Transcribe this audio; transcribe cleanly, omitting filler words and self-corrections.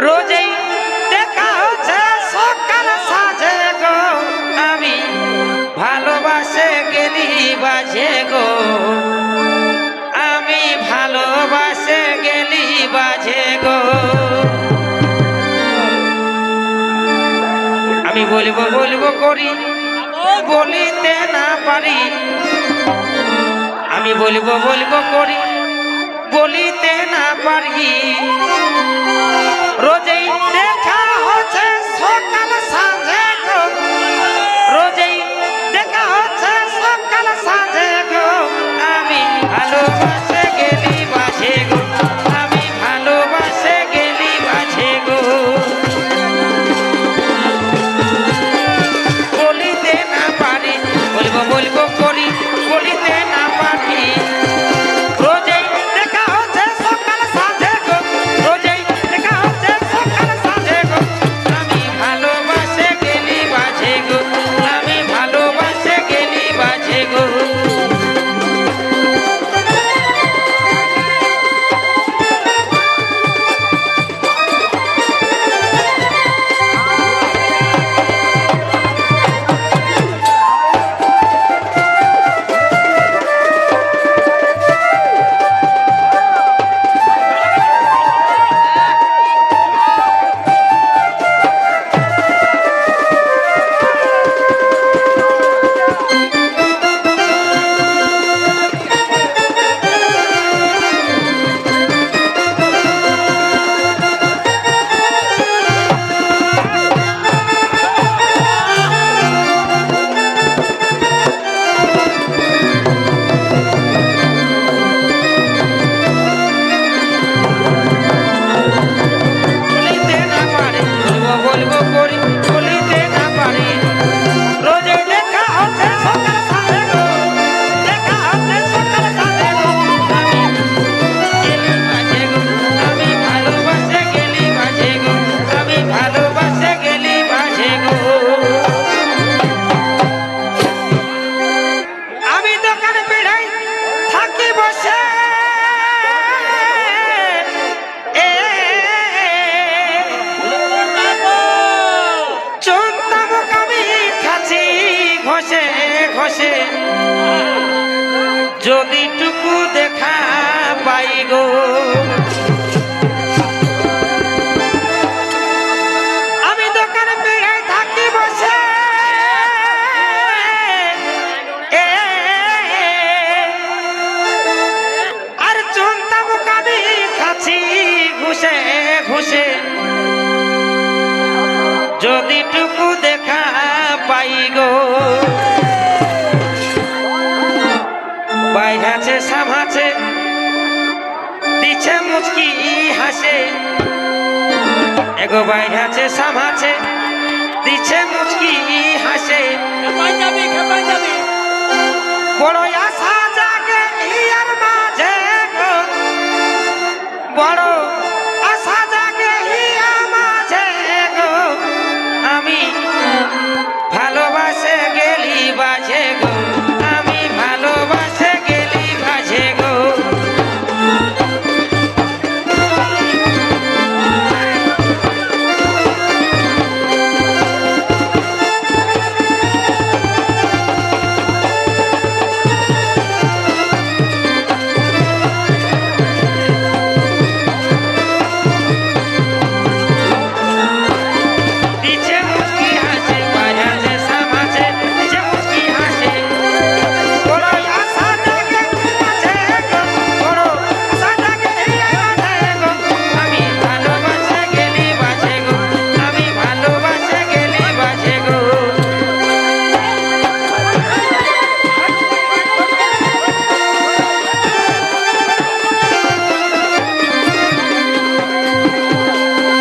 রোজেই দেখা হচ্ছে সকাল সাজে গো আমি ভালোবাসে গেলি বাজে গো আমি ভালোবাসে গেলি বাজে গো আমি বলবো বলবো করি বলিতে না পারি আমি বলবো বলবো করি বলিতে না পারি রোজেই দেখা হচ্ছে সকাল সাঁঝে গো রোজেই দেখা হচ্ছে সকাল সাঁঝে গো আমি ভালোবাসে গেলি বাজে গো আমি ভালোবাসে গেলি বাজে গো বলিতে না পারি বলবো বলবো করি বলিতে না পারি রোজেই দেখা হচ্ছে সকাল সাঁঝে গো রোজেই দেখা হচ্ছে সকাল সাঁঝে গো আমি ভালোবাসে গেলি বাজে গো আমি ভালোবাসে গেলি বাজে গো ঘষে যদিটুকু দেখা পাই গো আমি দোকানে বেড়ে থাকি বসে আর চন্তা মুখামি খাচ্ছি ঘুষে ঘুষে যদিটুকু দেখা পাই গো বাইরাছে সামাছে দিছে মুচকি হাসে এগো বাইরাছে সামাছে দিছে মুচকি হাসে বড় আশা জাগে ইয়ার মাঝে গো বড়